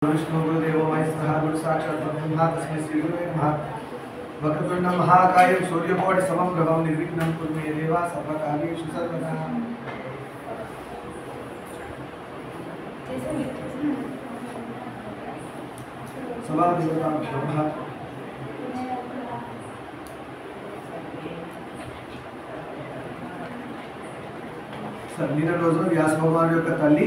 विष्णु गुरुदेव महेश्वर गुरु साक्षात् ब्रह्मा तस्मै श्री गुरुवे नमः। वक्रतुंड महाकाय सूर्यकोटि समप्रभं निर्विघ्नं कुरु मे देव सर्वकार्येषु सर्वदा। सभादेवताभ्यो नमः। నిన్న రోజు వ్యాస భగవాన్ యొక్క తల్లి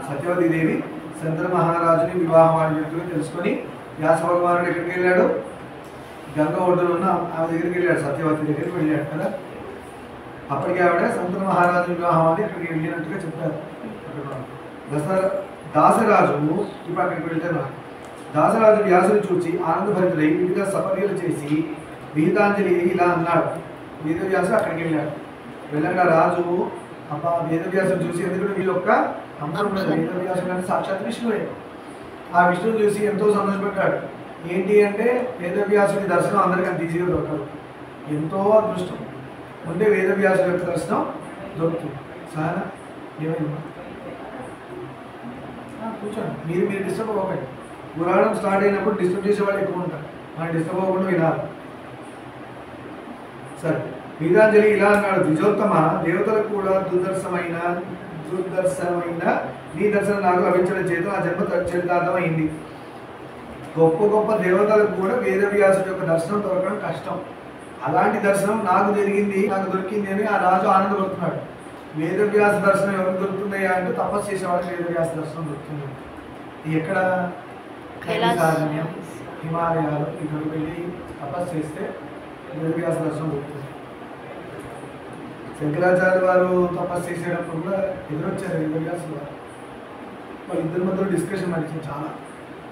సత్యవతి దేవి శంకర మహారాజుని వివాహం ఆడినట్టుగా తెలుసుకొని వ్యాస భగవానుడు ఎక్కడికి వెళ్ళాడు? గంగ ఒడ్డున ఉన్న ఆమె దగ్గరికి వెళ్ళాడు, సత్యవతి దగ్గరికి వెళ్ళాడు కదా. అప్పటికి ఆవిడ శంకర మహారాజు వివాహం అని ఇక్కడికి వెళ్ళినట్టుగా చెప్పారు. దాసరాజు ఇప్పుడు అక్కడికి వెళ్తారు. దాసరాజు వ్యాసుని చూసి ఆనందభరితుడై వివిధ సపర్యలు చేసి గీతాంజలి ఇలా అన్నాడు. వేదవ్యాసుడు అక్కడికి వెళ్ళాడు. వెళ్ళగా రాజు అబ్బా వేదవ్యాసుని చూసి, ఎందుకంటే వీళ్ళొక్క అందరూ వేదవ్యాసుడు అంటే సాక్షాత్ విష్ణువే. ఆ విష్ణువుని చూసి ఎంతో సంతోషపడ్డాడు. ఏంటి అంటే వేదవ్యాసుడి దర్శనం అందరికీ అంత ఈజీగా దొరకదు, ఎంతో అదృష్టం ఉంటే వేదవ్యాసుడి యొక్క దర్శనం దొరుకుతుంది. సరేనా? ఏమైంది? కూర్చోండి. మీరు డిస్టర్బ్ అవ్వకండి. పురాణం స్టార్ట్ అయినప్పుడు డిస్టర్బ్ చేసే వాళ్ళు ఎక్కువ ఉంటారు, మనం డిస్టర్బ్ అవ్వకుండా వినాలి. సరే, గీతాంజలి ఇలా అన్నాడు. ద్విజోత్తమ, దేవతలకు కూడా దుర్దర్శనమైన నీ దర్శనం నాకు లభించడం చేత నా జన్మ చరితార్థమైంది. గొప్ప గొప్ప దేవతలకు కూడా వేదవ్యాసుడి యొక్క దర్శనం దొరకడం కష్టం. అలాంటి దర్శనం నాకు జరిగింది, నాకు దొరికింది అని ఆ రాజు ఆనందపడుతున్నాడు. వేదవ్యాస దర్శనం ఎవరికి దొరుకుతున్నాయా అంటే తపస్సు చేసేవాళ్ళకి వేదవ్యాస దర్శనం దొరుకుతుంది. ఎక్కడ? కైలాసం, హిమాలయాలు ఇక్కడికి వెళ్ళి తపస్సు చేస్తే వేదవ్యాస దర్శనం దొరుకుతుంది. శంకరాచార్య వారు తపస్సు చేసేటప్పుడు కూడా ఎదురొచ్చారు వేదవ్యాసులు వారు. వాళ్ళిద్దరి మధ్యలో డిస్కషన్ నడిచింది చాలా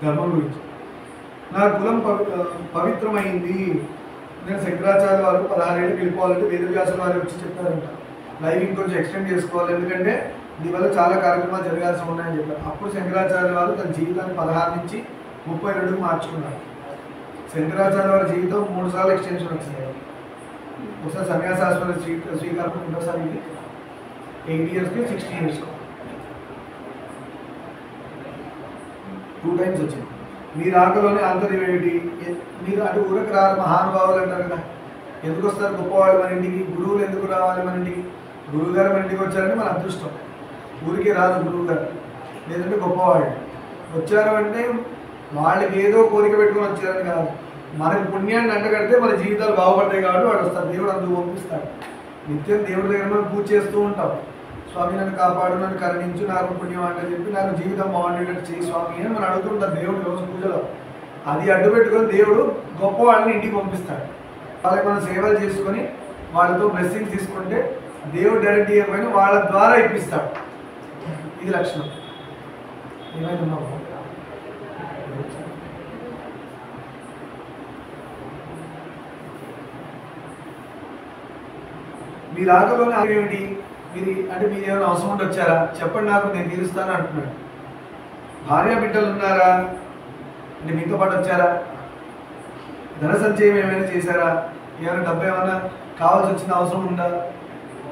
ధర్మం గురించి. నా కులం పవిత్రమైంది. నేను శంకరాచార్య వారు 16 ఏళ్ళకి వెళ్ళిపోవాలంటే వేదవ్యాసుల వారు వచ్చి చెప్పారంట, లైవ్ ఇంకొంచెం ఎక్స్టెండ్ చేసుకోవాలి, ఎందుకంటే దీనివల్ల చాలా కార్యక్రమాలు జరగాల్సి ఉన్నాయని చెప్పారు. అప్పుడు శంకరాచార్య వారు తన జీవితాన్ని 16 నుంచి 32కు మార్చుకున్నారు. శంకరాచార్య వారి జీవితం 3 సార్లు ఎక్స్టెన్షన్ వచ్చింది. ఒకసారి సన్యాసాశ్వర స్వీకారం, రెండోసారి 8 ఇయర్స్కి 16 ఇయర్స్కి 2 టైమ్స్ వచ్చింది. మీరు ఆకలోనే ఆంతర్యం ఏమిటి? మీరు అటు ఊరికి రారు, మహానుభావులు అంటారు కదా. ఎందుకు వస్తారు గొప్పవాళ్ళు మన ఇంటికి? గురువులు ఎందుకు రావాలి మన ఇంటికి? గురువు గారు మన ఇంటికి వచ్చారంటే మన అదృష్టం. ఊరికే రాదు గురువు గారు, లేదంటే గొప్పవాళ్ళు వచ్చారు అంటే వాళ్ళకి ఏదో కోరిక పెట్టుకొని వచ్చారని కాదు, మనకి పుణ్యాన్ని అంటగడితే మన జీవితాలు బాగుపడతాయి కాబట్టి వాడు వస్తారు. దేవుడు అందుకు పంపిస్తాడు. నిత్యం దేవుడి దగ్గర మనం పూజ చేస్తూ ఉంటాం. స్వామి నన్ను కాపాడు, నన్ను కరుణించు, నాకు పుణ్యం అంటే చెప్పి నాకు జీవితం బాగుండేటట్టు చేయి స్వామి అని మనం అడుగుతుంటాం దేవుడు రోజు పూజలో. అది అడ్డు పెట్టుకొని దేవుడు గొప్ప వాళ్ళని ఇంటికి పంపిస్తాడు. వాళ్ళకి మనం సేవలు చేసుకొని వాళ్ళతో బ్లెస్సింగ్ తీసుకుంటే దేవుడు డైరెక్ట్ ఇవ్వకపోయినా వాళ్ళ ద్వారా ఇప్పిస్తాడు. ఇది లక్షణం. ఏమైనా మీరు ఆకలోనే ఏమిటి? మీరు అంటే మీరు ఏమైనా అవసరం ఉండి వచ్చారా? చెప్పండి, నాకు నేను తీరుస్తాను అంటున్నాడు. భార్య బిడ్డలు ఉన్నారా అంటే మీతో పాటు వచ్చారా? ధన సంచయం ఏమైనా చేశారా? ఏమైనా డబ్బు ఏమైనా కావాల్సి వచ్చిన అవసరం ఉందా?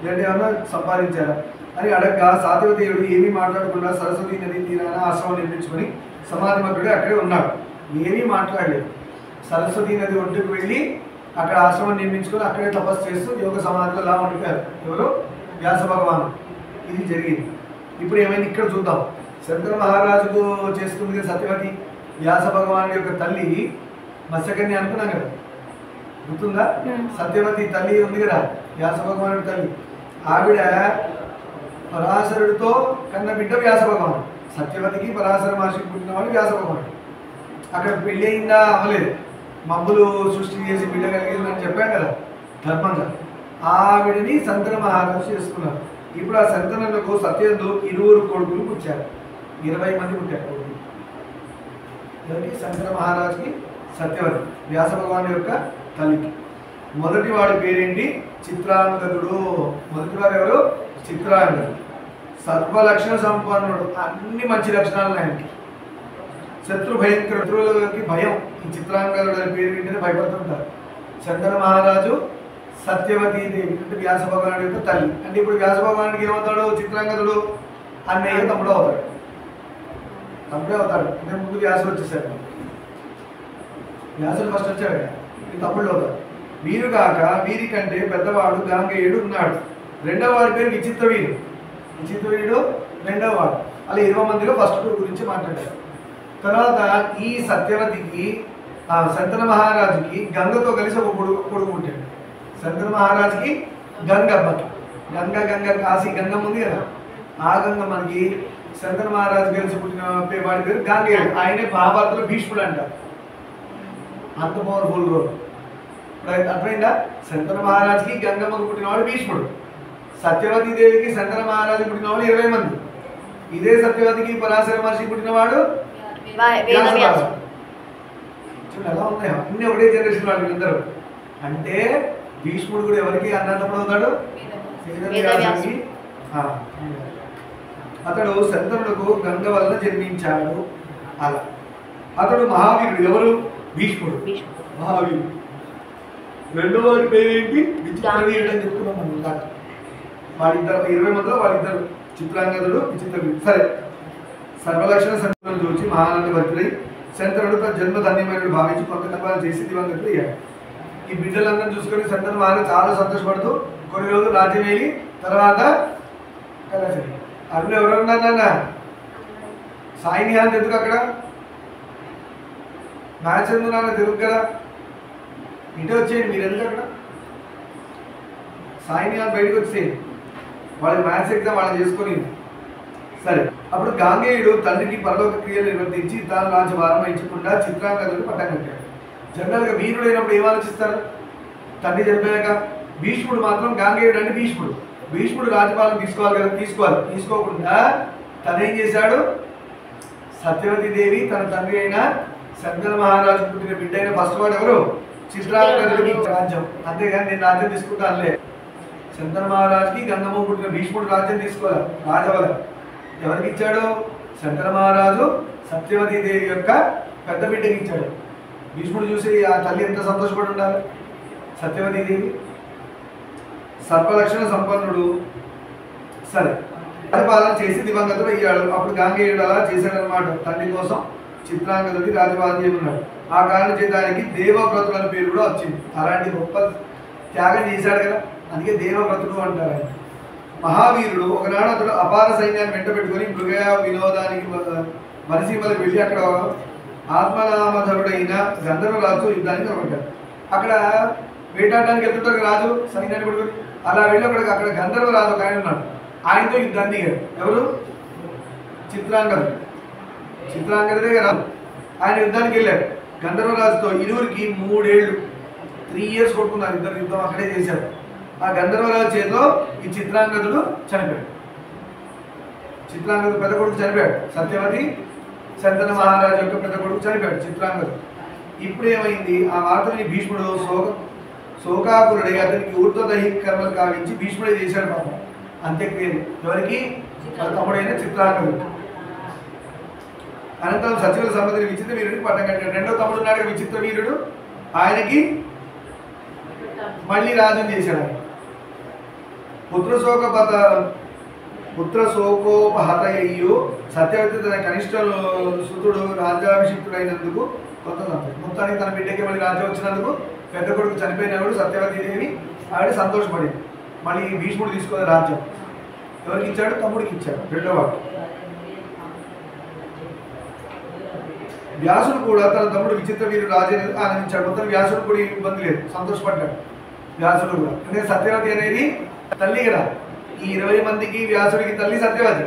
లేదంటే ఏమైనా సంపాదించారా అని అడగగా సాత్యవతీయుడు ఏమీ మాట్లాడకుండా సరస్వతి నది తీరాన ఆశ్రమం నిర్మించుకొని సమాధి మగ్గుడే అక్కడే ఉన్నాడు. ఏమీ మాట్లాడలేదు. సరస్వతి నది ఒడ్డుకు వెళ్ళి అక్కడ ఆశ్రమం నిర్మించుకొని అక్కడే తపస్సు చేస్తూ యోగ సమాధిలో లా ఉండిపోయారు. ఎవరు? వ్యాస భగవాను. ఇది జరిగింది. ఇప్పుడు ఏమైంది ఇక్కడ చూద్దాం. శంకర మహారాజుకు చేస్తుంది సత్యవతి, వ్యాస భగవాను యొక్క తల్లి మత్స్యకన్య అనుకున్నాం కదా, గుర్తుందా? సత్యవతి తల్లి ఉంది కదా, వ్యాస భగవానుడి తల్లి. ఆవిడ పరాశరుడితో కన్న బిడ్డ వ్యాస భగవాను. సత్యవతికి పరాశర మహర్షికి పుట్టినవాడు వ్యాస భగవానుడు. అక్కడ పెళ్ళి అయిందా? అవ్వలేదు. మబ్బులు సృష్టి చేసి బిడ్డ కలిగిందని చెప్పాం కదా ధర్మంగా. ఆవిడని శంకర మహారాజు చేసుకున్నారు. ఇప్పుడు ఆ సంతానంలో సత్యంలో 20 కొడుకులు పుట్టారు. 20 మంది పుట్టారు కొడుకులు. శంకర మహారాజుకి సత్యవతి వ్యాస భగవాన్ యొక్క తల్లికి. మొదటి వాడి పేరేంటి? చిత్రాంగదుడు. మొదటి వారు ఎవరు? చిత్రాంగదుడు. సర్వలక్షణ సంపన్నుడు, అన్ని మంచి లక్షణాలు ఆయనకి. శత్రు భయంకర, శత్రువులకి భయం. ఈ చిత్రాంగదుడు అనే పేరు వింటేనే భయపడుతుంటారు. శంకర మహారాజు సత్యవతీ దేవి అంటే వ్యాస భగవానుడి యొక్క తల్లి. అంటే ఇప్పుడు వ్యాస భగవానుడికి ఏమవుతాడు? చిత్రాంగదుడు అన్నయ్య తమ్ముడు అవుతాడు. తమ్ముడే అవుతాడు. అంటే ముందు వ్యాసుడు వచ్చేసాడు, వ్యాసుడు ఫస్ట్ వచ్చాడు, ఈ తమ్ముళ్ళు అవుతాడు. వీరు కాక వీరికంటే పెద్దవాడు గాంగేయుడు ఉన్నాడు. రెండవ వాడి పేరు విచిత్రవీరుడు. విచిత్రవీరుడు రెండవ వాడు. అలా 20 మందిలో ఫస్ట్ గురించి మాట్లాడారు. తర్వాత ఈ సత్యవతికి శంతన మహారాజుకి గంగతో కలిసి ఒక కొడుకు ఉంటాడు. శంతన మహారాజుకి గంగమ్మకి, గంగ కాశీ గంగమ్మ ఉంది కదా, ఆ గంగమ్మకి శంతన మహారాజు కలిసి పుట్టిన వాడి పేరు గాంగేయుడు. ఆయనే మహాభారతంలో భీష్ముడు అంటారు. అంత పవర్ఫుల్ రోల్. అర్థమైందా? శంతన మహారాజుకి గంగమ్మకు పుట్టినవాడు భీష్ముడు. సత్యవతి దేవికి శంతన మహారాజు పుట్టినవాడు 20 మంది. ఇదే సత్యవతికి పరాశర మహర్షి పుట్టినవాడు ఎలా ఉన్నాయో అన్ని ఒకటే జనరేషన్ వాడు వీళ్ళందరూ. అంటే భీష్ముడు కూడా ఎవరికి అన్నప్పుడు అవుతాడు? అతడు శంతనులకు గంగ వలన జన్మించాడు. అలా అతడు మహావీరుడు. ఎవరు? భీష్ముడు మహావీరుడు. రెండో వాడి పేరేంటి? విచిత్రవీరుడు అని చెప్పుకున్నాం మనం. వాడిద్దరు 20 మందిలో వాడిద్దరు చిత్రాంగదుడు, విచిత్రవీరుడు. సరే, సర్వలక్షణ శంతనుడు చూసి మహానంద భక్తుడై శంతనుడు తన జన్మ ధన్యమైన భావించి కొంతకాలం చేసి దివంగతుడు అయ్యాడు. ఈ బిడ్డలందరూ చూసుకొని శంతను మహారాజు చాలా సంతోషపడుతూ కొన్ని రోజులు రాజ్యం వేలి తర్వాత అరుణ్ ఎవరున్నారు నాన్న? సాయి నిహాన్ ఎందుకు అక్కడ? మ్యాచ్ ఎందుకు నాన్న? తెలుగు కదా, ఇటే వచ్చేయండి. మీరు ఎందుకు అక్కడ? సాయి నిహాన్ బయటకు వచ్చేయండి, వాళ్ళకి మ్యాథ్స్ ఎగ్జామ్ వాళ్ళు చేసుకొని. సరే, అప్పుడు గాంగేయుడు తండ్రికి పరలోక క్రియలు నిర్వర్తించి తాను రాజ్యభారం వహించకుండా చిత్రాంగదుడికి పట్టం కట్టాడు. జనరల్గా వీరుడైనప్పుడు ఏం ఆలోచిస్తారు? తండ్రి చనిపోయాక. భీష్ముడు మాత్రం గాంగేయుడు అంటే భీష్ముడు రాజ్యపాలన తీసుకోవాలి కదా, తీసుకోకుండా తనేం చేశాడు? సత్యవతి దేవి తన తండ్రి అయిన శంతన మహారాజు పుట్టిన బిడ్డ అయిన ఫస్ట్ వాడు ఎవరు? చిత్రాంగదుడికి రాజ్యం. అంతేగాని నేను రాజ్యం తీసుకుంటానులే. శంతన మహారాజుకి గంగమ్మ పుట్టిన భీష్ముడు రాజ్యం తీసుకోవాలి. రాజవల ఎవరికి ఇచ్చాడు? శంతన మహారాజు సత్యవతి దేవి యొక్క పెద్ద బిడ్డకి ఇచ్చాడు. భీష్ముడు చూసి ఆ తల్లి ఎంత సంతోషపడి ఉండాలి. సత్యవతి దేవి సర్వలక్షణ సంపన్నుడు. సరే, రాజపాలన చేసి దివంగతుడు అయ్యాడు. అప్పుడు గాంగేయుడు అలా చేశాడనమాట. తండ్రి కోసం చిత్రాంగదుడికి రాజపాలన చేయమన్నాడు. ఆ కారణం చేయడానికి దేవవ్రతుడు అనే పేరు కూడా వచ్చింది. అలాంటి గొప్ప త్యాగం చేశాడు కదా, అందుకే దేవవ్రతుడు అంటారు ఆయన. మహావీరుడు. ఒకనాడు అతడు అపార సైన్యాన్ని వెంట పెట్టుకుని మృగయ వినోదానికి మరిసీమలకు వెళ్ళి అక్కడ ఆత్మనామధరుడైన గంధర్వరాజు యుద్ధానికి నిలబడ్డాడు. అక్కడ వేటాడడానికి వెళ్తుంటారు రాజు సైన్యాన్ని పెట్టుకుని. అలా వెళ్ళి అక్కడ గంధర్వరాజు ఒక ఆయన ఉన్నాడు. ఆయనతో యుద్ధాన్ని దిగాడు. ఎవరు? చిత్రాంగదుడే రాజు. ఆయన యుద్ధానికి వెళ్ళాడు గంధర్వరాజుతో. ఇరువురికి 3 ఏళ్ళు 3 ఇయర్స్ కొట్టుకున్నారు. ఇద్దరు యుద్ధం అక్కడే చేశారు. ఆ గంధర్వరాజు చేతిలో ఈ చిత్రాంగదుడు చనిపోయాడు. చిత్రాంగదుడు పెద్ద కొడుకు చనిపోయాడు. సత్యవతి శంతన మహారాజు యొక్క పెద్ద కొడుకు చనిపోయాడు చిత్రాంగదుడు. ఇప్పుడు ఏమైంది? ఆ వార్తని భీష్ముడు శోకాకులుడై అతనికి ఊర్ధ్వదైహిక కర్మలు కావించి భీష్ముడే చేశాడు పాపం అంత్యక్రియలు. ఎవరికి? తమ్ముడైన చిత్రాంగదుడు. అనంతరం సచివుల సంబంధించిన విచిత్ర వీరుడికి పట్టం కట్టాడు. రెండో తమ్ముడు ఉన్నాడు విచిత్ర వీరుడు. ఆయనకి మళ్ళీ రాజ్యం చేశాడు. పుత్రశోకోపహతయ్యు సత్యవతి తన కనిష్ట సుతుడు రాజ్యాభిషిక్తుడైనందుకు కొత్త సంతోషం. మొత్తానికి తన బిడ్డకి మళ్ళీ రాజ్యం వచ్చినందుకు పెద్ద కొడుకు చనిపోయినప్పుడు సత్యవతి దేవి ఆవిడ సంతోషపడింది. మళ్ళీ భీష్ముడు తీసుకున్న రాజ్యం ఎవరికి ఇచ్చాడు? తమ్ముడికి ఇచ్చాడు, రెండో వాడు. వ్యాసుడు కూడా తన తమ్ముడు విచిత్ర వీరుడు రాజు ఆనందించాడు. మొత్తం వ్యాసుడు కూడా ఇబ్బంది లేదు, సంతోషపడ్డాడు వ్యాసుడు కూడా. అంటే సత్యవతి అనేది తల్లి కదా. ఈ 20 మందికి వ్యాసుడికి తల్లి సత్యవతి,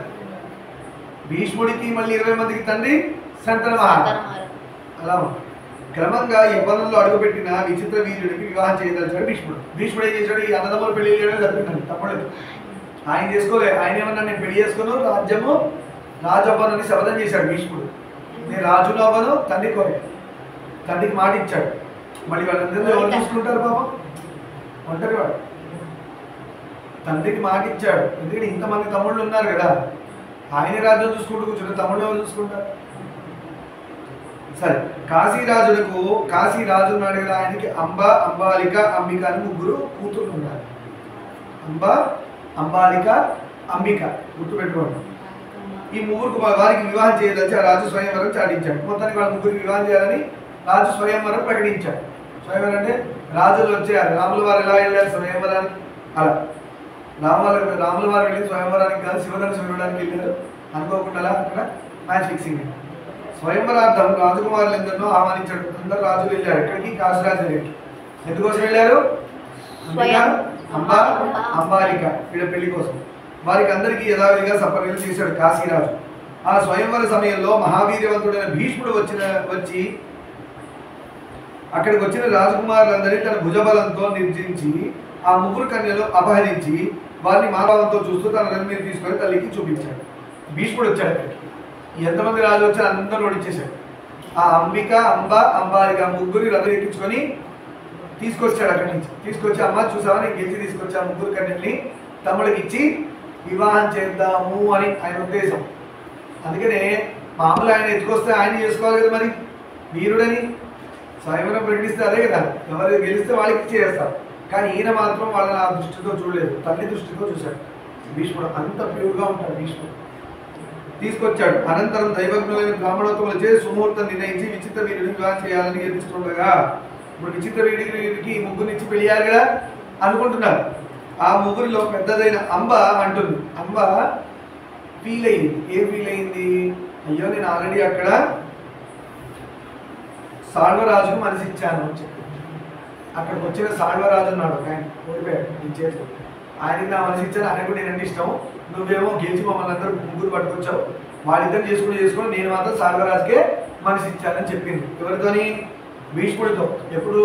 భీష్ముడికి మళ్ళీ 20 మందికి తండ్రి శంతన మహారాజు. అలా క్రమంగా యవ్వనంలో అడుగుపెట్టిన విచిత్ర వీరుడికి వివాహం చేయదలిచాడు భీష్ముడు. భీష్ముడు ఏం చేశాడు? ఈ అన్నదమ్ములు పెళ్లి చేయడం జరిగిందండి. తమ్ముడు ఆయన చేసుకోలే. ఆయన ఏమన్నా నేను పెళ్లి చేసుకుని రాజవ్వనని శపథం చేశాడు భీష్ముడు. నేను రాజును అవ్వను, తండ్రి కోరే. తండ్రికి మాట ఇచ్చాడు. మళ్ళీ వాళ్ళందరూ ఎవరు చూసుకుంటారు పాపం? ఒంటరి వాడు. తండ్రికి మాట ఇచ్చాడు. ఎందుకంటే ఇంతమంది తమ్ముళ్ళు ఉన్నారు కదా, ఆయన రాజ్యం చూసుకుంటూ కూర్చుంటారు, తమ్ముళ్ళు ఎవరు చూసుకుంటారు? సరే, కాశీరాజు ఉన్నాడు కదా, ఆయనకి అంబ, అంబాలిక, అంబిక అని 3 కూతుర్లు ఉన్నారు. అంబ, అంబాలిక, అంబిక గుర్తుపెట్టుకోండి. ఈ ఈ ముగ్గురు వారికి వివాహం చేయదలిచి ఆ రాజు స్వయంవరం చాటించాడు. మొత్తానికి వాళ్ళ ముగ్గురికి వివాహం చేయాలని రాజు స్వయంవరం ప్రకటించాడు. స్వయంవరం అంటే రాజులు వచ్చారు. రాముల వారు ఎలా వెళ్ళారు స్వయంవరానికి, అలా రాముల వారు వెళ్ళి స్వయంవరానికి కాదు శివధనుసు వెళ్ళడానికి వెళ్ళారు. అనుకోకుండా అక్కడ మ్యాచ్ ఫిక్సింగ్. స్వయంవరార్థం రాజకుమారులు ఎందరినో ఆహ్వానించాడు. అందరు రాజులు వెళ్ళారు. ఎక్కడికి? కాశీరాజు దగ్గరికి. ఎందుకోసం వెళ్ళారు? అంబాలిక వీళ్ళ పెళ్లి కోసం. వారికి అందరికీ యథావిధిగా సపర్యలు చేశాడు కాశీరాజు. ఆ స్వయంవర సమయంలో మహావీర్యవంతుడైన భీష్ముడు వచ్చి అక్కడికి వచ్చిన రాజకుమారులందరినీ తన భుజబలంతో నిర్జించి ఆ ముగ్గురు కన్యలు అపహరించి వారిని మానవంతో చూస్తూ తన రథం మీద తీసుకొని తల్లికి చూపించాడు. భీష్ముడు వచ్చాడు అక్కడికి. ఎంతమంది రాజులు వచ్చారు అందరూ ఓడించేశాడు. ఆ అంబిక, అంబాలిక ముగ్గురి రథం ఎక్కించుకొని తీసుకొచ్చాడు. అక్కడి నుంచి తీసుకొచ్చి, అమ్మ చూసావా నేను గెలిచి తీసుకొచ్చి ఆ ముగ్గురు కన్యల్ని తమ్ముడికి ఇచ్చి వివాహం చేద్దాము అని ఆయన ఉద్దేశం. అందుకనే మామూలు ఆయన ఎత్తుకొస్తే ఆయన చేసుకోవాలి కదా, మరి వీరుడని స్వయంవరం ప్రకటిస్తే అదే కదా, ఎవరు గెలిస్తే వాళ్ళకి ఇచ్చేస్తారు. కానీ ఈయన మాత్రం వాళ్ళని ఆ దృష్టితో చూడలేదు, తల్లి దృష్టితో చూశాడు. భీష్ముడు అంత ప్యూర్గా ఉంటాడు. భీష్ముడు తీసుకొచ్చాడు. అనంతరం దైవజ్ఞులైన బ్రాహ్మణోత్తములు చేసి సుముహూర్తం నిర్ణయించి విచిత్ర వీరుడిని వివాహం చేయాలని నిర్ణయిస్తుండగా, ఇప్పుడు విచిత్ర వీడికి ముగ్గురినిచ్చి పెళ్ళారు కదా అనుకుంటున్నారు. ఆ ముగ్గురిలో పెద్దదైన అంబ అంటుంది. అంబ ఫీల్ అయింది. ఏం ఫీల్ అయింది? అయ్యో నేను ఆల్రెడీ అక్కడ సాల్వరాజుకు మనసు ఇచ్చాను అని చెప్పి. అక్కడికి వచ్చిన సాల్వరాజు ఉన్నాడు, ఆయన ఓడిపోయాడు నేను చేస్తాను. ఆయనకి నా మనసు ఇచ్చాను, ఆయన కూడా నేనంటే ఇష్టం. నువ్వేమో గెలిచి మమ్మల్ని అందరూ ముగ్గురు పట్టుకొచ్చావు, వాళ్ళిద్దరు చేసుకుని నేను మాత్రం సాల్వరాజుకే మనసు ఇచ్చానని చెప్పింది. ఎవరితోని? భీష్ముడితో. ఎప్పుడు?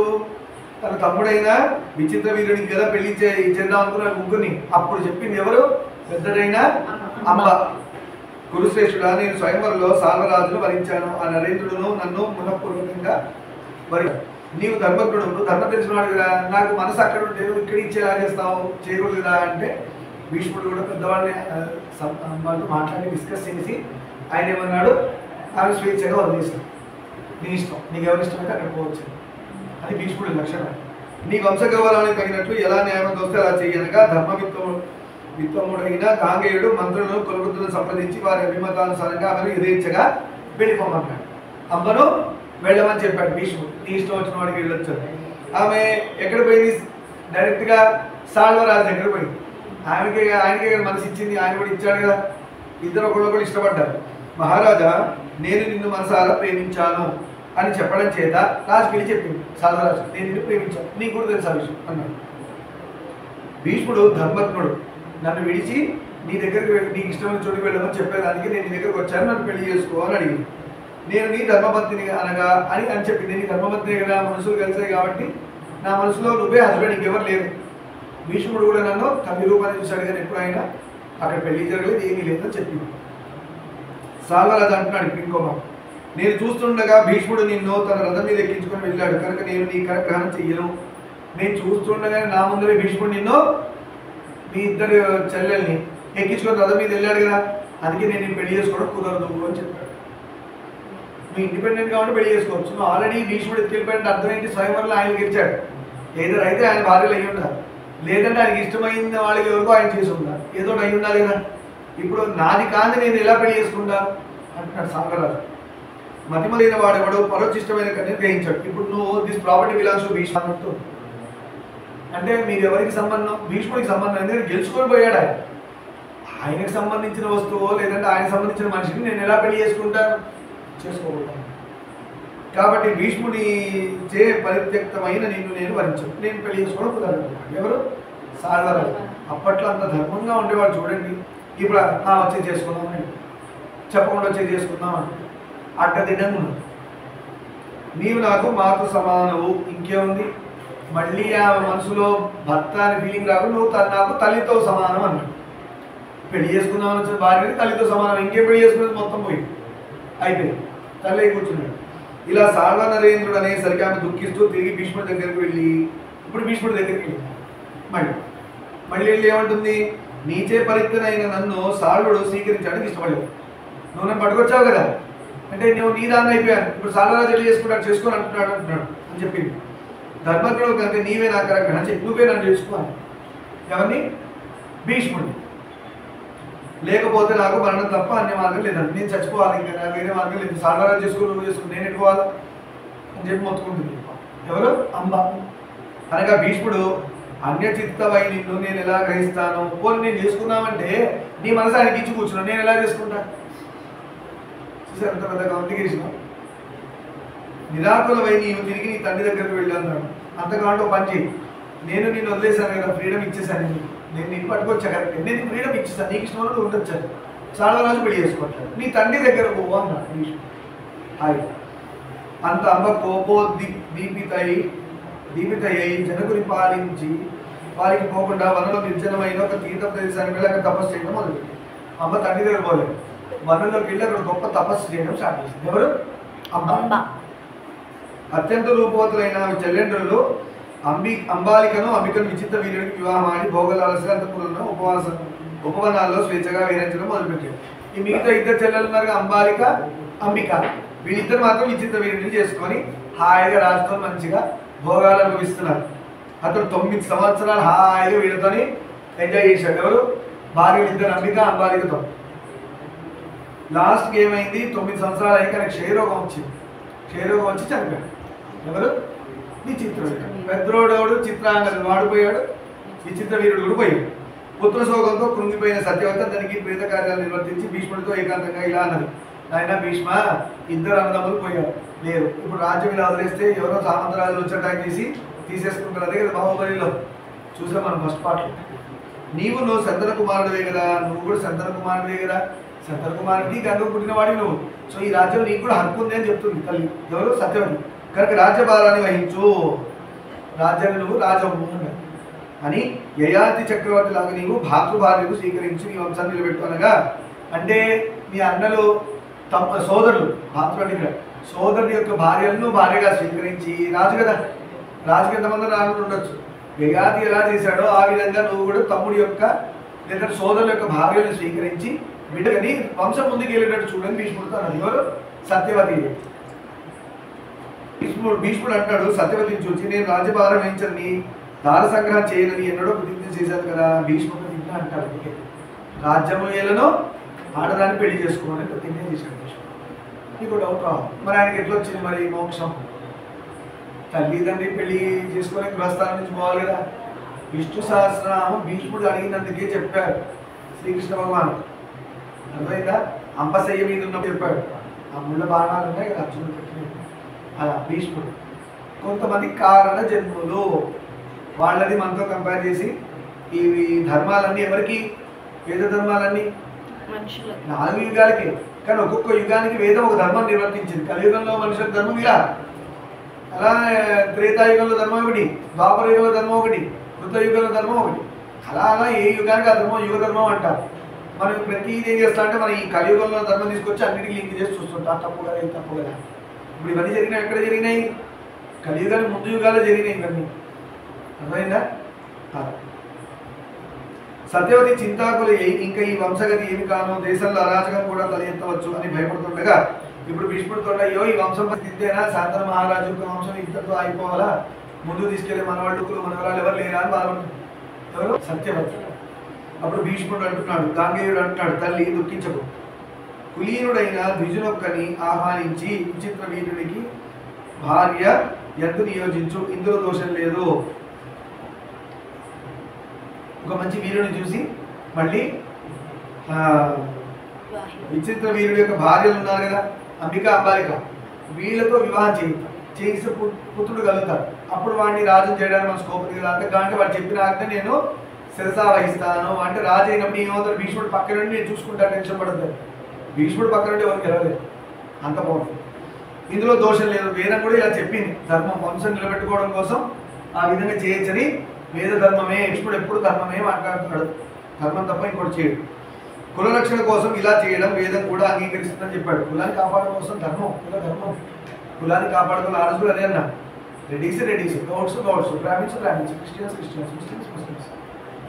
తన తమ్ముడైన విచిత్ర వీరుడికి కదా పెళ్లి చేద్దాం అనుకున్న ముగ్గురిని. అప్పుడు చెప్పింది ఎవరు? పెద్దదైన అంబ. కురుశ్రేష్ఠుడా, నేను స్వయంవరంలో సాల్వరాజును వరించాను. ఆ నరేంద్రుడును నన్ను మనఃపూర్వకంగా నీవు ధర్మజ్ఞుడు, నువ్వు ధర్మం తెలిసినవాడు కదా, నాకు మనసు అక్కడ ఉంటే నువ్వు ఇక్కడ ఇచ్చేలా చేస్తావు, చేయకూడదు కదా అంటే భీష్ముడు కూడా పెద్దవాళ్ళని వాళ్ళు మాట్లాడి డిస్కస్ చేసి ఆయన ఏమన్నాడు? ఆమె స్వేచ్ఛగా వదిలేసాడు. నీ ఇష్టం, నీకు ఎవరి ఇష్టమైతే అక్కడ పోవచ్చు. అది భీష్ముడి లక్షణం. నీ వంశగౌరవానికి తగినట్లు ఎలా న్యాయం వస్తే అలా చేయనగా విత్వముడైన కాంగేయుడు మంత్రులను కులవృద్ధులను సంప్రదించి వారి అభిమతానుసారంగా ఆమెను యథేచ్ఛగా వెళ్ళిపోమన్నాడు. అంబను వెళ్ళమని చెప్పాడు భీష్ముడు. నీ ఇష్టం వచ్చిన వాడికి వెళ్ళొచ్చు. ఆమె ఎక్కడ పోయింది? డైరెక్ట్గా సాల్వరాజు దగ్గర పోయింది. ఆయనకే మనసు ఇచ్చింది, ఆయన కూడా ఇచ్చాడు కదా. ఇద్దరు ఒకళ్ళు ఇష్టపడ్డారు. మహారాజా, నేను నిన్ను మనసారా ప్రేమించాను అని చెప్పడం చేత రాజుకి వెళ్ళి చెప్పింది సాల్వరాజు, నేను నిన్ను ప్రేమించాను, నీకు కూడా తెలుసు ఆ విషయం అన్నాడు. భీష్ముడు ధర్మజ్ఞుడు, నన్ను విడిచి నీ దగ్గరికి వెళ్ళి నీకు ఇష్టమైన చోటుకి వెళ్ళమని చెప్పేదానికి నేను నీ దగ్గరకు వచ్చాను, నన్ను పెళ్లి చేసుకో అని అడిగింది. నేను నీ ధర్మపత్నిని అనగా అని చెప్పింది. నీ ధర్మపత్ని కదా, మనసులు కలిసాయి కాబట్టి నా మనసులో నువ్వే హస్బెండ్, ఇంకెవరు లేరు. భీష్ముడు కూడా నన్ను తల్లి రూపాన్ని చూశాడు కానీ ఎప్పుడు ఆయన అక్కడ పెళ్లి జరగలేదు, ఏమీ లేదని చెప్పింది. సాల్వరాజు అంటున్నాడు ఇప్పుడు ఇంకో మాట, నేను చూస్తుండగా భీష్ముడు నిన్ను తన రథం మీద ఎక్కించుకొని వెళ్ళాడు కనుక నేను నీ కరగ్రహణం చెయ్యను. నేను చూస్తుండగానే నా ముందరే భీష్ముడు నిన్ను మీ ఇద్దరు చెల్లెల్ని ఎక్కించుకొని రథం మీద వెళ్ళాడు కదా, అందుకే నేను పెళ్లి చేసుకోవడం కుదరదు అని చెప్పాడు. మీ ఇండిపెండెంట్గా ఉంటే పెళ్లి చేసుకోవచ్చు. నువ్వు ఆల్రెడీ భీష్ముడు ఎత్తుకెళ్ళిపోయిన అర్థం ఏంటి? స్వయంవరంలో ఆయన గెలిచాడు. ఏదో అయితే ఆయన భార్యలు అయ్యి ఉండాలి, లేదంటే ఆయనకి ఇష్టమైన వాళ్ళకి ఎవరికో ఆయన చేసి ఉండాలి, ఏదో అయ్యి ఉండాలి కదా. ఇప్పుడు నాది కాదు నేను ఎలా పెళ్లి చేసుకుంటా అంటున్నాడు సాల్వరాజు. మతిమలైన వాడెవడు పరోచిష్టమైన కన్యను గ్రహించాడు. ఇప్పుడు నువ్వు దిస్ ప్రాపర్టీ బిలాంగ్స్ టు భీష్ముడు అంటే మీరు ఎవరికి సంబంధం? భీష్ముడికి సంబంధం. ఎందుకంటే గెలుచుకొని పోయాడు ఆయన. ఆయనకు సంబంధించిన వస్తువు లేదంటే ఆయనకు సంబంధించిన మనిషిని నేను ఎలా పెళ్లి చేసుకుంటాను? చేసుకోబోతాను. కాబట్టి భీష్ముడి చే పరిత్యక్తమైన నిన్ను నేను వరించాను, నేను పెళ్లి చేసుకోవడం కుదరదు. ఎవరు? సాల్వరాజు. అప్పట్లో అంత ధర్మంగా ఉండేవాడు చూడండి. ఇప్పుడు వచ్చే చేసుకుందాం అని చెప్పకుండా వచ్చే చేసుకుందాం అని అడ్డదిడ్డంగా ఉన్నది. నీవు నాకు మాతో సమానవు, ఇంకేముంది? మళ్ళీ ఆ మనసులో భర్త అని ఫీలింగ్ రాకుండా నువ్వు నాకు తల్లితో సమానం అన్నాడు. పెళ్లి చేసుకుందామని వచ్చిన భార్యని తల్లితో సమానం, ఇంకేం పెళ్లి చేసుకునేది మొత్తం పోయి అయిపోయింది. తల్లి కూర్చున్నాడు. ఇలా సాల్వ నరేంద్రుడు అనేసరికి ఆమె దుఃఖిస్తూ తిరిగి భీష్ముడి దగ్గరికి వెళ్ళి, ఇప్పుడు భీష్ముడి దగ్గరికి వెళ్ళి మళ్ళీ వెళ్ళి ఏమంటుంది? నీచే పరిత్యనైన నన్ను సాల్వుడు స్వీకరించడానికి ఇష్టపడలేదు. నువ్వు నన్ను పట్టుకొచ్చావు కదా, అంటే నువ్వు నీ దాన్ని అయిపోయాను, ఇప్పుడు సాల్వరాజు ఎట్లా చేసుకుంటాడు చేసుకొని అంటున్నాడు అని చెప్పింది. ధర్మజ్ఞుడు కనుక నీవే నా కరెక్ట్ అని చెప్పి నువ్వే నన్ను చేసుకోవాలి. ఎవరిని? భీష్ముడు. లేకపోతే నాకు మరణం తప్ప అన్ని మార్గం లేదండి. నేను చచ్చిపోవాలి, ఇంకా వేరే మార్గం లేదు. సాధారణ చేసుకుని నువ్వు చేసుకుని నేను ఎట్టుకోవాలి అని చెప్పి మొత్తుకుంటుంది. ఎవరు? అంబ. అనగా భీష్ముడు అన్యచిత్తమై నిన్ను నేను ఎలా గ్రహిస్తాను? పోనీ నేను చేసుకున్నామంటే నీ మనసు ఆయనకి ఇచ్చి కూర్చున్నాను, నేను ఎలా చేసుకుంటా? చూసారు అంత పెద్ద కాంప్లికేషన్. నిరాకులమై నీవు తిరిగి నీ తండ్రి దగ్గరకు వెళ్ళి అన్నాడు. అంతకాంటే పని చేయి, నేను నిన్ను వదిలేశాను కదా, ఫ్రీడమ్ ఇచ్చేసాను, నేను నిన్ను పట్టుకొచ్చా కరెక్ట్, నేను ఫ్రీడమ్ ఇచ్చేసాను, నీకు ఇష్టం నువ్వు ఉండొచ్చాను, చాలా రోజు పెళ్లి చేసుకోవట్లేదు, నీ తండ్రి దగ్గర పోవా అన్నాడు. హాయ్ అంత అమ్మ దీపితయ్యి జనకుని పాలికి పోకుండా వనంలో నిర్జనమైన ఒక తీర్థ ప్రదేశానికి వెళ్ళి అక్కడ తపస్సు చేయడం మొదలుపెట్టి. అమ్మ తండ్రి దగ్గర పోలేదు, వనంలోకి వెళ్ళి అక్కడ గొప్ప తపస్సు చేయడం స్టార్ట్ చేసింది. ఎవరు? అమ్మ. అత్యంత రూపవతులైన చెల్లెండ్రులు అంబాలికను అంబికను విచిత్ర వీరుడికి వివాహం ఆడి భోగలాలసగా అంతపురంలో ఉపవనాల్లో స్వేచ్ఛగా విహరించడం మొదలుపెట్టారు. ఈ మిగతా ఇద్దరు చెల్లెలు ఉన్నారు, అంబాలిక, అంబిక. వీళ్ళిద్దరు మాత్రం విచిత్ర వీరుడిని చేసుకొని హాయిగా రాజుతో మంచిగా భోగాలు అనుభవిస్తున్నారు. అతను 9 సంవత్సరాలు హాయిగా వీళ్ళతోని ఎంజాయ్ చేశాడు. ఎవరు? భార్యలు ఇద్దరు, అంబిక అంబాలికతో. లాస్ట్కి ఏమైంది? 9 సంవత్సరాలు అయ్యాక ఆయనకు క్షయరోగం వచ్చింది. క్షయరోగం వచ్చి చనిపోయాడు. ఎవరు? విచిత్ర వీరుడు. పెద్దోడోడు చిత్రాంగదు వాడిపోయాడు, విచిత్ర వీరుడు కూడా పోయాడు. పుత్ర శోకంతో కృంగిపోయిన సత్యవత దానికి ప్రేత కార్యాలు నిర్వర్తించి భీష్ముడితో ఏకాంతంగా ఇలా అన్నది, ఆయన భీష్మ, ఇద్దరు అన్నదమ్ములు పోయారు, లేరు, ఇప్పుడు రాజ్యం ఇలా వదిలేస్తే ఎవరో సామంతరాజులు వచ్చి అటాక్ చేసి తీసేసుకుంటారు. అదే కదా బాహుబలిలో చూసాం మనం ఫస్ట్ పార్ట్. నువ్వు సంతన కుమారుడివే కదా, నువ్వు కూడా సంతన కుమారుడివే కదా, సంతన కుమారుడికి గంగ పుట్టినవాడివి నువ్వు, సో ఈ రాజ్యం నీకు కూడా హక్కు ఉంది అని చెప్తుంది తల్లి. ఎవరు? సత్యవతి. కనుక రాజ్యభారాన్ని వహించు, రాజ్యాన్ని నువ్వు రాజవు అని యయాతి చక్రవర్తి లాగా నీవు భాతృభార్యను స్వీకరించి నీ వంశాన్ని నిలబెట్టు అనగా, అంటే మీ అన్నలు తమ సోదరులు, భాతృ అంటే ఇక్కడ సోదరుని యొక్క భార్యలను భార్యగా స్వీకరించి, రాజు కదా, రాజుకి ఎంతమంది రాజులు ఉండొచ్చు, యయాతి ఎలా చేశాడో ఆ విధంగా నువ్వు కూడా తమ్ముడి యొక్క లేదా సోదరుల యొక్క భార్యలను స్వీకరించి బిడ్డని వంశం ముందుకు వెళ్ళేటట్టు చూడని భీష్ముడితో అన్నది. ఎవరు? సత్యవతి. భీష్ముడు అంటాడు సత్యవతిని చూసి, నేను రాజ్యభారం వహించని దార సంగ్రహం చేయనని ఎన్నడో ప్రతిజ్ఞ చేశాను కదా. భీష్ముడు ప్రతిజ్ఞ అంటాడు, రాజ్యము ఏలను ఆడదాన్ని పెళ్లి చేసుకోవాలని ప్రతిజ్ఞ చేశాడు భీష్ముడు. నీకు డౌట్ రావు, మరి ఆయనకి ఎట్లా వచ్చింది మరి మోక్షం? తల్లిదండ్రి పెళ్లి చేసుకొని గృహస్థానం నుంచి పోవాలి కదా. విష్ణు సహస్రనామం భీష్ముడు అడిగినందుకే చెప్పారు శ్రీకృష్ణ భగవాన్. అర్థమైందా? అంపశయ్య మీద ఉన్నప్పుడు చెప్పాడు, ఆ ముళ్ళ బాణాలు ఉన్నాయి కదా అర్జునుడు పెట్టినవి, అలా భీష్ముడు. కొంతమంది కారణ జన్ములు, వాళ్ళని మనతో కంపేర్ చేసి ఈ ధర్మాలన్నీ ఎవరికి? వేద ధర్మాలన్నీ 4 యుగాలకి. కానీ ఒక్కొక్క యుగానికి వేదం ఒక ధర్మం నిర్వర్తించింది. కలియుగంలో మనుషుల ధర్మం ఇలా, అలా త్రేతాయుగంలో ధర్మం ఒకటి, ద్వాపర యుగంలో ధర్మం ఒకటి, కృతయుగంలో ధర్మం ఒకటి, అలా అలా ఏ యుగానికి ఆ ధర్మం యుగ ధర్మం అంటారు. మనం ప్రతిదీ ఏం చేస్తా అంటే మనం ఈ కలియుగంలో ధర్మం తీసుకొచ్చి అన్నిటికీ లింక్ చేసి చూస్తుంటాం, తప్పు కదా ఇది తప్పు కదా. ఇప్పుడు ఇవన్నీ జరిగినాయి, ఎక్కడ జరిగినాయి? కలియుగానికి ముందు యుగాల్లో జరిగినాయి ఇవన్నీ. అర్థమైందా? సత్యవతి చింతాకులు ఇంకా ఈ వంశగతి ఏమి కాను, దేశంలో అరాచకం కూడా తల ఎత్తవచ్చు అని భయపడుతుండగా ఇప్పుడు భీష్ముడితో అయ్యో ఈ వంశం పరిస్థితేనా, శాంతన మహారాజు యొక్క వంశం ఇంతతో అయిపోవాలా, ముందు తీసుకెళ్లే మనవాళ్ళు మనవరాలు ఎవరు లేరా అని బాధపడుతుంది. ఎవరు? సత్యవతి. అప్పుడు భీష్ముడు అంటున్నాడు, గాంగేయుడు అంటున్నాడు, తల్లి దుఃఖించకు, కులీనుడైన ద్విజునొక్కని ఆహ్వానించి విచిత్ర వీరుడికి భార్య ఎందు నియోజించు, ఇందులో దోషం లేదు. ఒక మంచి వీరుని చూసి మళ్ళీ విచిత్ర వీరుడి యొక్క భార్యలు ఉన్నారు కదా, అంబిక అంబాలిక, వీళ్ళతో వివాహం చేయిస్తే పుత్రుడు కలుగుతాడు. అప్పుడు వాడిని రాజు చేయడానికి మన స్కోప్ ఉంది కదా. అంటే వాడు చెప్పిన ఆజ్ఞ నేను శిరసా వహిస్తాను అంటే రాజు అయినప్పుడు ఏమవుతాడు? భీష్ముడు పక్కన నుండి నేను చూసుకుంటాను, టెన్షన్ పడద్దు. భీష్ముడు పక్కన నుండి ఎవరికి గెలవలేదు, అంత బాగుంటుంది. ఇందులో దోషం లేదు, వేదం కూడా ఇలా చెప్పింది, ధర్మం వంశం నిలబెట్టుకోవడం కోసం ఆ విధంగా చేయొచ్చని. వేద ధర్మమే, భీష్ముడు ఎప్పుడు ధర్మమే మాట్లాడుతున్నాడు, ధర్మం తప్ప ఇంకోటి చేయడు. కుల రక్షణ కోసం ఇలా చేయడం వేదం కూడా అంగీకరిస్తుందని చెప్పాడు. కులాన్ని కాపాడడం కోసం ధర్మం, కుల ధర్మం, కులాన్ని కాపాడుకున్న ఆర్ఎస్ కూడా అదే అన్నా. Redis, Gouds, Brahmins, Christians, Muslims,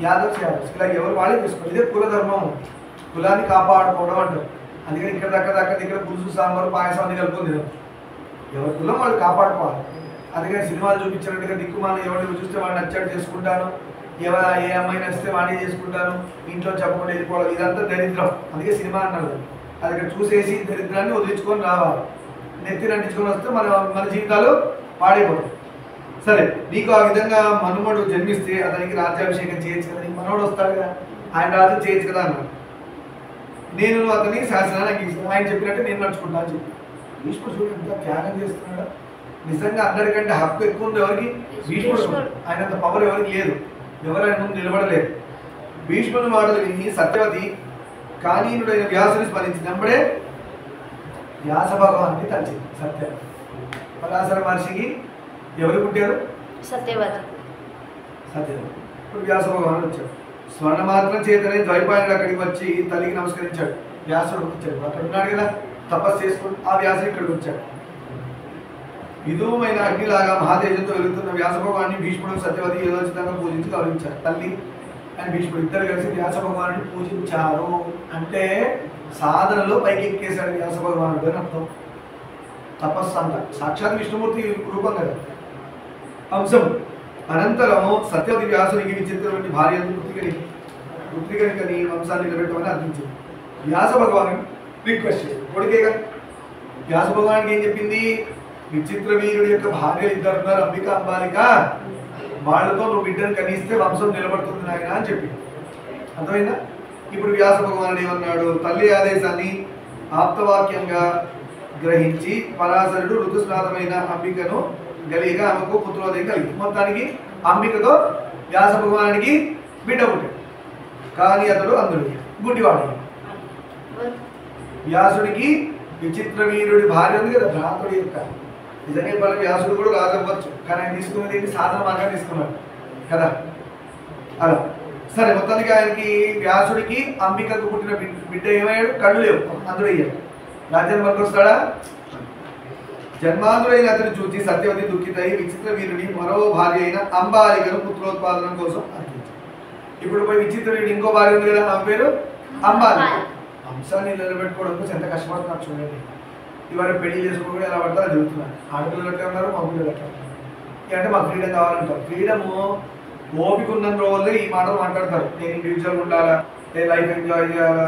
Yadavs, ఇలా ఎవరు వాళ్ళే చేసుకోవాలి. ఇదే కుల ధర్మం, కులాన్ని కాపాడుకోవడం అంటారు. అందుకని ఇక్కడ దగ్గర పులుసు, సాంబారు, పాయసం అన్ని కలుపుకుంది. ఎవరి కులం వాళ్ళు కాపాడుకోవాలి. అందుకని సినిమాలు చూపించినట్టుగా దిక్కుమాలను ఎవరిని చూస్తే వాడిని నచ్చాడు చేసుకుంటాను, ఏ అమ్మాయి నచ్చితే వాడే చేసుకుంటాను, ఇంట్లో చెప్పకుండా వెళ్ళిపోవడం, ఇదంతా దరిద్రం. అందుకే సినిమా అన్నారు, అది ఇక్కడ చూసేసి దరిద్రాన్ని వదిలించుకొని రావాలి. నెత్తిని అంటించుకొని వస్తే మన జీవితాలు పాడైపోతాయి. సరే, నీకు ఆ విధంగా మనుమడు జన్మిస్తే అతనికి రాజ్యాభిషేకం చేయొచ్చు కదా, నీకు మనవడు వస్తాడు కదా, ఆయన రాజ్యం చేయొచ్చు కదా అన్నాడు. నేను అతని శాసనాన్ని అంగీకరిస్తాను, ఆయన చెప్పినట్టే నేను నడుచుకుంటా అని చెప్పి. భీష్ముడు చూడు ఎంత త్యాగం చేస్తున్నాడు. నిజంగా అందరికంటే హక్కు ఎక్కువ ఉంది ఎవరికి? భీష్ముడు. ఆయనంత పవర్ ఎవరికి లేదు, ఎవరు ఆయన ముందు నిలబడలేదు. భీష్ముని మాటలు విని సత్యవతి కానీనుడైన వ్యాసుని స్మరించినప్పుడే వ్యాస భగవాన్ని తలిచింది సత్యవతి. పరాశర మహర్షికి ఎవరు పుట్టారు? సత్యవతి. ఇప్పుడు వ్యాస భగవానుడు వచ్చాడు. స్వర్ణ మాత్రం చేతనే ద్వైపాయనుడు అక్కడికి వచ్చి తల్లికి నమస్కరించాడు. వ్యాసుడు వచ్చాడు, అక్కడ ఉన్నాడు కదా తపస్సు చేసుకుని, ఆ వ్యాసుడు ఇక్కడికి వచ్చాడు. విధువమైన అగ్నిలాగా మహాతేజంతో వెలుగుతున్న వ్యాస భగవాన్ని భీష్ముడు సత్యవతి యథోచితంగా పూజించి గౌరవించారు. తల్లి అని భీష్ముడు ఇద్దరు కలిసి వ్యాస భగవాన్ని పూజించారు. అంటే సాధనలో పైకి ఎక్కేశాడు వ్యాస భగవానుడు అని అర్థం. తపస్సు అంట సాక్షాత్ విష్ణుమూర్తి రూపం కదా. అంశం అనంతరం సత్యవతి వ్యాసునికి విచిత్రమైన భార్య పుత్రికని వంశాన్ని నిలబెట్టమని అర్థించింది. వ్యాస భగవాను రిక్వెస్ట్ చేసింది, కొడుకేగా. వ్యాస భగవానికి ఏం చెప్పింది? విచిత్ర వీరుడి యొక్క భార్యలు ఇద్దరు ఉన్నారు, అంబిక అంబాలిక, వాళ్ళతో నువ్వు బిడ్డను కనిస్తే వంశం నిలబడుతుంది నాయన అని చెప్పింది. అర్థమైందా? ఇప్పుడు వ్యాస భగవానుడు ఏమన్నాడు? తల్లి ఆదేశాన్ని ఆప్తవాక్యంగా గ్రహించి పరాశరుడు ఋతుస్నాతమైన అంబికను గలిగా ఆమెకు పుత్రోదయం కలిగింది. మొత్తానికి అంబికతో వ్యాస భగవానుడికి బిడ్డ పుట్టాడు. కానీ అతడు అందుడు గుడ్డివాడు. వ్యాసుడికి విచిత్ర వీరుడి భార్య ఉంది కదా, భ్రాతుడి యొక్క. నిజంగా వాళ్ళ వ్యాసుడు కూడా రాజవ్వచ్చు, కానీ ఆయన తీసుకున్నది ఏంటి? సాధన మార్గాన్ని తీసుకున్నాడు కదా. అలా సరే, మొత్తానికి ఆయనకి వ్యాసుడికి అంబికకు పుట్టిన బిడ్డ ఏమయ్యాడు? కళ్ళు లేవు, అందుడయ్యాడు. రాజ్యం వరకు వస్తాడా? జన్మాంధుడైన అతను చూసి సత్యవతి దుఃఖితై విచిత్ర వీరుని మరో భార్య అయిన అంబాలికను పుత్రోత్పాదనం కోసం అర్థించాడు. ఇప్పుడు పోయి విచిత్ర వీరుడు ఇంకో భార్య ఉంది కదా, ఆమె పేరు అంబాలి. అంశాన్ని నిలబెట్టుకోవడం కోసం ఎంత కష్టపడుతున్నారు చూడండి. ఇవాళ పెళ్లి చేసుకోవడం ఎలా పడతారో జరుగుతున్నారు. ఆడపిల్లలు ఎట్లా ఉన్నారు, మా పిల్లలు ఎట్లా ఉన్నారు. అంటే మాకు ఫ్రీడమ్ కావాలంటారు. ఫ్రీడము ఓపిక ఉన్న రోజుల్లో ఈ మాటలు మాట్లాడతారు. నేను ఇండివిజువల్ ఉండాలా, నేను లైఫ్ ఎంజాయ్ చేయాలా,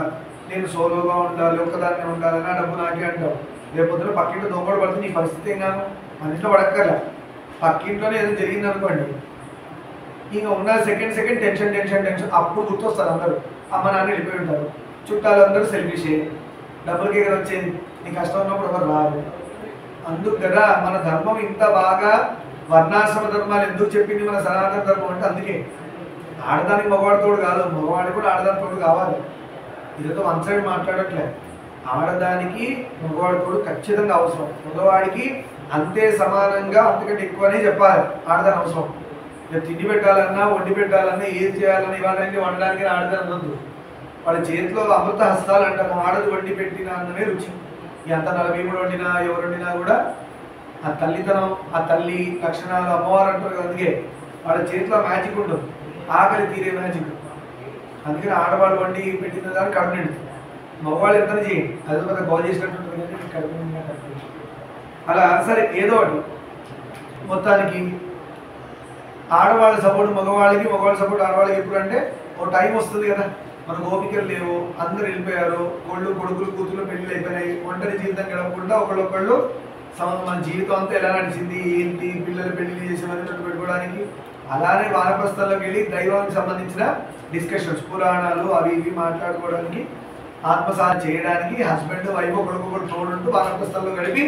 నేను సోలోగా ఉండాలి, ఒక్కదాన్నే ఉండాలి, నా డబ్బు నాకే అంటారు. రేపొద్దున పక్కింట్లో దొంగలు పడితే నీ పరిస్థితి ఏం కాదు, మన ఇంట్లో పడక్కర్లా. పక్కింట్లోనే ఏదో జరిగింది అనుకోండి, ఇంకా ఉన్న సెకండ్ టెన్షన్ టెన్షన్ టెన్షన్. అప్పుడు గుర్తొస్తారు అందరూ, అమ్మ నాన్న వెళ్ళిపోయి ఉంటారు, చుట్టాలు అందరూ సెల్ఫిషే, డబ్బులకి ఎక్కడ వచ్చేది, నీ కష్టం ఉన్నప్పుడు ఎవరు రాదు. అందుకు కదా మన ధర్మం ఇంత బాగా వర్ణాశ్రమ ధర్మాలు ఎందుకు చెప్పింది మన సనాతన ధర్మం అంటే అందుకే. ఆడదానికి మగవాడితోడు కాదు, మగవాడికి కూడా ఆడదానితోడు కావాలి. ఇదితో వన్ సైడ్ మాట్లాడట్లే. ఆడదానికి మగవాడితోడు ఖచ్చితంగా అవసరం, మగవాడికి అంతే సమానంగా అంతకంటే ఎక్కువనే చెప్పాలి. ఆడదాని అవసరం. తిండి పెట్టాలన్నా, వండి పెట్టాలన్నా, ఏది చేయాలన్నా, ఇవాళ వండడానికి ఆడదాని అనొద్దు. వాళ్ళ చేతిలో అమృత హస్తాలు అంటారు. ఆడది వండి పెట్టిన అన్నమే రుచి. ఎంత 43 వండినా ఎవరు వండినా కూడా ఆ తల్లితనం, ఆ తల్లి లక్షణాలు అమ్మవారు అంటారు. అందుకే వాళ్ళ చేతిలో మ్యాజిక్ ఉండదు, ఆకలి తీరే మ్యాజిక్. అందుకని ఆడవాళ్ళు వండి పెట్టిన దాన్ని కడుపు నిండుతుంది. మగవాళ్ళు ఎంత చేయండి, అది పెద్ద గోల్ చేసినట్టు ఉంటుంది కానీ కడుపు నిండినట్టు. అలా సరే, ఏదో ఒకటి. మొత్తానికి ఆడవాళ్ళ సపోర్ట్ మగవాళ్ళకి, మగవాళ్ళ సపోర్ట్ ఆడవాళ్ళకి. ఎప్పుడు అంటే ఒక టైం వస్తుంది కదా, మన ఓపికలు లేవు, అందరు వెళ్ళిపోయారు, కొడుకులు కూతురు పెళ్ళిళ్ళు అయిపోయినాయి, ఒంటరి జీవితం గడపకుండా ఒకళ్ళొకళ్ళు మన జీవితం అంతా ఎలా నడిచింది, ఏంటి, పిల్లలు పెళ్లి చేసేవన్నీ పెట్టుకోవడానికి. అలానే వానప్రస్థంలోకి వెళ్ళి దైవానికి సంబంధించిన డిస్కషన్స్, పురాణాలు అవి ఇవి మాట్లాడుకోవడానికి, ఆత్మసాధన చేయడానికి హస్బెండ్ వైఫ్ ఒకరికొకరు తోడుంటూ వానప్రస్థంలో గడిపి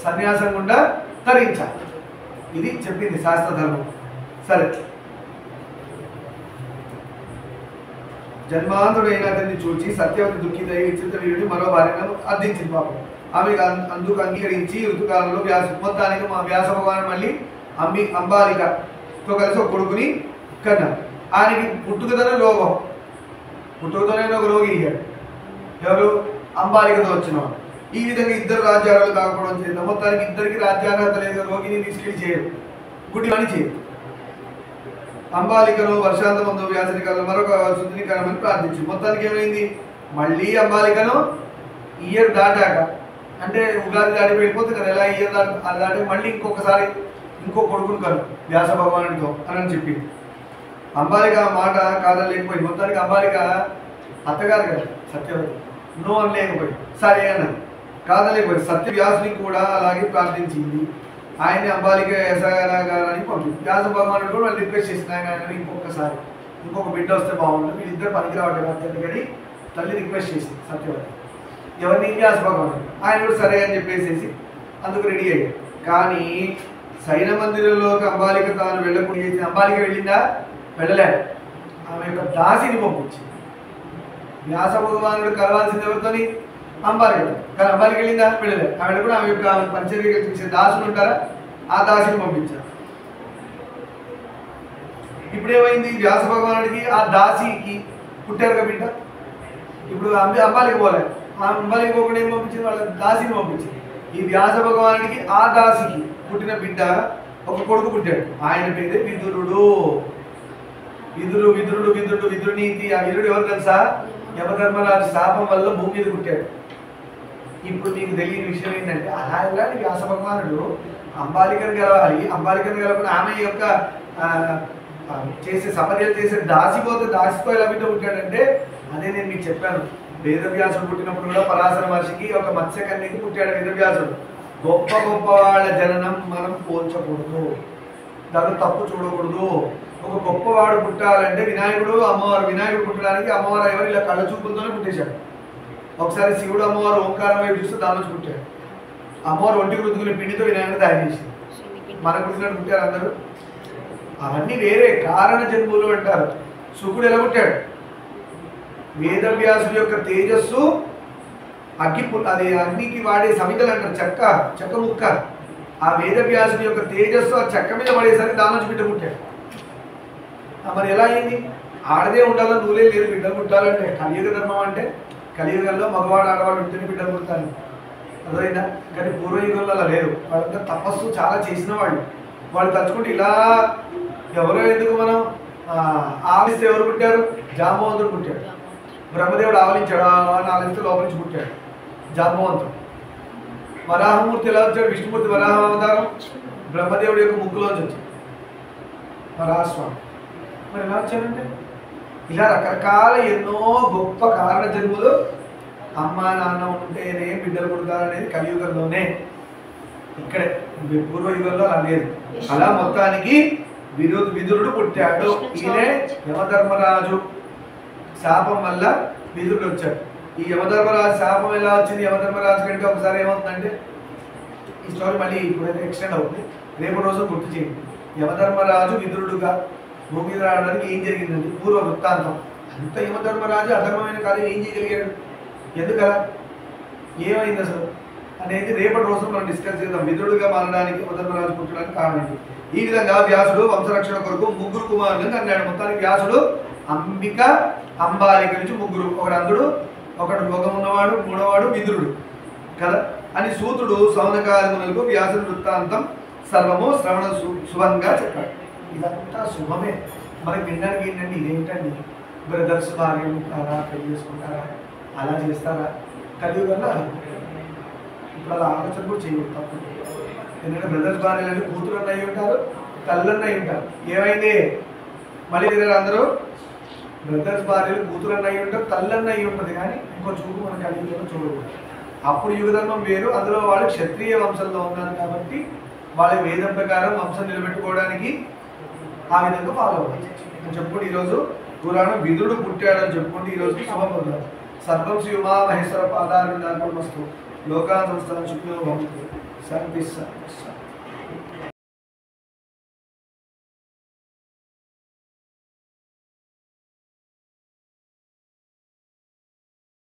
సన్యాసం గుండా తరించాలి. ఇది చెప్పింది శాస్త్ర ధర్మం. సరే, జన్మాంధుడైన అతన్ని చూచి సత్యవతి దుఃఖితై విచిత్ర వీరుని మరో భార్యను అర్థించింది. పాపం ఆమె అందుకు అంగీకరించి ఋతుకాలంలో మొత్తానికి మా వ్యాస భగవాన్ మళ్ళీ అంబాలికతో కలిసి ఒక కొడుకుని కన్నారు. ఆయనకి పుట్టుకతోనే రోగం, పుట్టుకతోనే ఒక రోగి ఇయ్యాడు. ఎవరు? అంబాలికతో వచ్చినవాడు. ఈ విధంగా ఇద్దరు రాజ్యాలు కాకపోవడం చేద్దాం. మొత్తానికి ఇద్దరికి రాజ్యార్హత లేదు. రోగిని తీసుకెళ్ళి చేయరు, గుడ్డి పని చేయరు. అంబాలికను వర్షాంతమందు వ్యాసని కాలం మరొక శుద్ధిని కాలమని ప్రార్థించింది. మొత్తానికి ఏమైంది? మళ్ళీ అంబాలికను ఇయర్ దాటాక, అంటే ఉగాది దాటి వెళ్ళిపోతుంది కదా, ఎలా ఇయర్ దాటి మళ్ళీ ఇంకొకసారి ఇంకో కొడుకును కను వ్యాస భగవానుడితో అని చెప్పింది. అంబాలిక మాట కాదలేకపోయింది. మొత్తానికి అంబాలిక అత్తగారు కదా సత్యవతి, నో అని లేకపోయింది, సరే అన్నది. కాదలేకపోయింది. సత్యవ్యాసునికి కూడా అలాగే ప్రార్థించింది. ఆయన్ని అంబాలిక యశగారని పంపింది. వ్యాస భగవానుడు కూడా వాళ్ళు రిక్వెస్ట్ చేసింది, ఆయన ఇంకొకసారి ఇంకొక బిడ్డ వస్తే బాగుంటుంది, వీళ్ళిద్దరు పనికి రావట్లేదు అత్యంత కానీ తల్లి రిక్వెస్ట్ చేసింది సత్యవతి. ఎవరిని? వ్యాస భగవానుడు. ఆయన కూడా సరే అని చెప్పేసేసి అందుకు రెడీ అయ్యాడు. కానీ సైన మందిరంలోకి అంబాలిక తాను వెళ్ళకుండా చేసింది. అంబాలిక వెళ్ళిందా? వెళ్ళలేదు. ఆమె యొక్క దాసిని పంపించింది. వ్యాస భగవానుడు కలవాల్సింది ఎవరితోని? అంబాలిక. కానీ అంబాలిక వెళ్ళిందా? వెళ్ళలేదు. ఆమె కూడా ఆమె యొక్క పరిచర్య చేసే దాసులు ఉంటారా, ఆ దాసిని పంపించారు. ఇప్పుడేమైంది? వ్యాస భగవానుడికి ఆ దాసికి పుట్టారు బిడ్డ. ఇప్పుడు అంబాలిక పోలేదు. ఆ అంబాలిక పోకుండా ఏం పంపించింది? వాళ్ళ దాసిని పంపించింది. ఈ వ్యాస భగవానుడికి ఆ దాసికి పుట్టిన బిడ్డ ఒక కొడుకు పుట్టాడు. ఆయన పేరే విదురుడు. విదురునీతి. ఆ విదురుడు ఎవరు తెలుసా? యమధర్మరాజు శాపం వల్ల భూమి మీద పుట్టాడు. ఇప్పుడు మీకు తెలియని విషయం ఏంటంటే, అలా ఎలాంటి వ్యాస భగవానుడు అంబాలికను గెలవాలి, అంబాలికను గెలవకుండా ఆమె యొక్క చేసే సపర్యలు చేసే దాసిపోతే దాసితో ఎలా బిడ్డ పుట్టాడంటే, అదే నేను మీకు చెప్పాను. వేదవ్యాసుడు పుట్టినప్పుడు కూడా పరాశర మహర్షికి ఒక మత్స్యకన్యకి పుట్టాడు వేదవ్యాసుడు. గొప్ప గొప్ప వాళ్ళ జననం మనం పోల్చకూడదు, దాన్ని తప్పు చూడకూడదు. ఒక గొప్పవాడు పుట్టాలంటే వినాయకుడు అమ్మవారు, వినాయకుడు పుట్టడానికి అమ్మవారు ఎవరు ఇలా కళ్ళ చూపులతోనే పుట్టేశాడు. ఒకసారి శివుడు అమ్మవారు ఓంకారం వైపు చూస్తే దాని నుంచి పుట్టాడు. అమ్మవారు ఒంటికి రుద్దుకునే పిండితో వినాయకుడు తయారు చేసింది. మనకు పుట్టినట్టు పుట్టారు అందరూ. అవన్నీ వేరే కారణ జన్ములు అంటారు. శుకుడు ఎలా పుట్టాడు? వేదవ్యాసుడి యొక్క తేజస్సు అది అగ్నికి వాడే సమితలు అంటారు, చెక్క ముక్క. ఆ వేదవ్యాసుడి యొక్క తేజస్సు ఆ చెక్క మీద పడేసరికి దాని నుంచి బిడ్డ పుట్టాడు. మరి ఎలా అయింది? ఆడదే ఉండాలని రూలే లేదు. బిడ్డలు పుట్టాలంటే కలియుగ ధర్మం అంటే, కలియుగంలో మగవాడు ఆడవాడు ఉంటేనే బిడ్డలు పుడతారు, అర్థమైందా? కానీ పూర్వయుగంలో అలా లేదు. వాళ్ళంతా తపస్సు చాలా చేసిన వాళ్ళు తలుచుకుంటే ఇలా ఎవరో ఎందుకు మనం ఆవిస్తే ఎవరు పుట్టారు? జాంబవంతుడు పుట్టాడు. బ్రహ్మదేవుడు ఆవలించాడు, ఆవలిస్తే లోపల నుంచి పుట్టాడు జాంబవంతుడు. వరాహమూర్తి ఎలా వచ్చాడు? విష్ణుమూర్తి వరాహ అవతారం బ్రహ్మదేవుడి యొక్క ముక్కులోంచి వచ్చాడు వరాహస్వామి. మరి ఎలా వచ్చాడంటే ఇలా రకరకాల ఎన్నో గొప్ప కారణ జన్ములు అమ్మ నాన్న ఉంటేనే బిడ్డలు పుడతారనేది కలియుగంలోనే. ఇక్కడే పూర్వయుగంలో అలా లేదు. అలా మొత్తానికి విదురుడు పుట్టాడు. ఈయనే యమధర్మరాజు శాపం వల్ల విదురుడు వచ్చాడు. ఈ యమధర్మరాజు శాపం ఎలా వచ్చింది? యమధర్మరాజు కంటే ఒకసారి ఏమవుతుందంటే, ఈ స్టోరీ మళ్ళీ ఇప్పుడైతే ఎక్స్టెండ్ అవుతుంది, రేపు రోజు గుర్తు చేయండి. యమధర్మరాజు విదురుడుగా భూమి మీద రావడానికి ఏం జరిగిందండి? పూర్వ వృత్తాంతం అంత. యమధర్మరాజు అధర్మమైన కార్యం ఏం చేయగలిగాడు? ఎందుకలా? ఏమైంది అసలు అనేది రేపటి రోజు మనం డిస్కస్ చేద్దాం. విదురుడుగా మారడానికి యమధర్మరాజు పుట్టడానికి కారణం. ఈ విధంగా వ్యాసుడు వంశరక్షణ కొరకు ముగ్గురు కుమారులను అన్నాడు. మొత్తానికి వ్యాసుడు అంబిక అంబాలిక నుంచి ముగ్గురు, ఒకడు అందుడు, ఒకడు రోగం ఉన్నవాడు, మూడవాడు విదురుడు కదా అని సూతుడు సౌనకాదిములకు వ్యాసుడు వృత్తాంతం సర్వము శ్రవణ శుభంగా చెప్పాడు. ఇదంతా శుభమే. మనకి వినడానికి ఏంటంటే, ఇదేంటండి బ్రదర్స్ భార్య ఉంటారా, పెళ్లి చేసుకుంటారా, అలా చేస్తారా? కలియుగంలో అలా ఇప్పుడు అలా ఆలోచన కూడా చేయకూడదు, తప్పు. ఎందుకంటే బ్రదర్స్ భార్యలు అంటే కూతురు అన్నయ్యి ఉంటారు, తల్లున్నై ఉంటారు. ఏమైంది మళ్ళీ అందరూ బ్రదర్స్ భార్యలు కూతురు అన్నయ్యి ఉంటారు, తల్లన్నయ్యి ఉంటుంది. కానీ ఇంకో చూపు మన కలియుగంలో చూడకూడదు. అప్పుడు యుగధర్మం వేరు. అందులో వాళ్ళు క్షత్రియ వంశంలో ఉన్నారు కాబట్టి వాళ్ళ వేదం ప్రకారం వంశం నిలబెట్టుకోవడానికి ఆ విధంగా ఫాలో అవ్వాలి అని చెప్పుకుంటే ఈరోజు పురాణం విదురుడు పుట్టాడని చెప్పుకుంటే ఈరోజు శుభం పొందారు. సర్వం శ్రీ ఉమా మహేశ్వర పాదాలు మస్తు లోకా సంస్థానం శుక్లో భవంతు. శాంతి.